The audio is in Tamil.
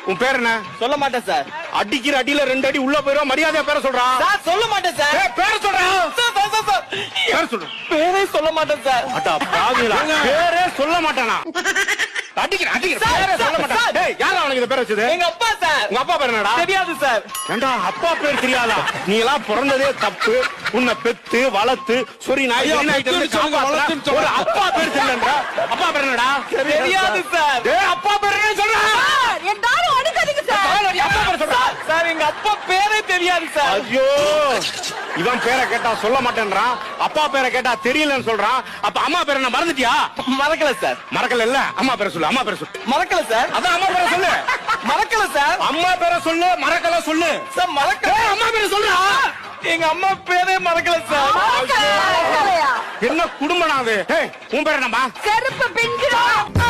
உன் பேர் என்ன? சொல்ல மாட்டேன் சார். அடிக்கிற அடியில 2 அடி உள்ள போயிரும். மரியாதையா பேரை சொல்றா. சார் சொல்ல மாட்டேன் சார். பேரை சொல்றா. பேர் சொல்ற. பேரே சொல்ல மாட்டேன் சார். அடா பாவிகளா, பேரே சொல்ல மாட்டானா? அடிக்கிற பேரே சொல்ல மாட்டான். டேய், யாரா அவனுக்கு இந்த பேர் வச்சது? எங்க அப்பா சார். உங்க அப்பா பேர் என்னடா? தெரியாது சார். ஏண்டா அப்பா பேர் தெரியாதா? நீ எல்லாம் பிறந்ததே தப்பு. உன்னை பெத்து வளர்த்து சொரி நாய் ஒரு அப்பா பேர் தெரியலன்றா. அப்பா பேர் என்னடா? தெரியாது சார். டேய், அப்பா பேர் என்ன சொல்றா? எல்லாரும் அடிக்காதீங்க சார். அப்பா பேர் சொல்றா. சார் எங்க அப்பா பேரே தெரியாது சார். ஐயோ, இவன் பேரை கேட்டா சொல்ல மாட்டேன்றான், அப்பா பேரை கேட்டா தெரியலன்னு சொல்றான். அப்ப அம்மா பேரை என்ன மறந்துட்டியா? மறக்கல சார். மறக்கல இல்ல, அம்மா பேரை சொல்லு. அம்மா பேரை சொல்லு. மறக்கல சார். அதான் அம்மா பேரை சொல்லு. மறக்கல சார். அம்மா பேரை சொல்லு, மறக்கல சொல்லு. சார் மறக்கல. அம்மா பேரை சொல்றா. எங்க அம்மா பேரே மறக்கல சார். மறக்கலையா? என்ன குடும்பம் அது? உன் பேர் என்னம்மா? செருப்பு பிஞ்சிடும்.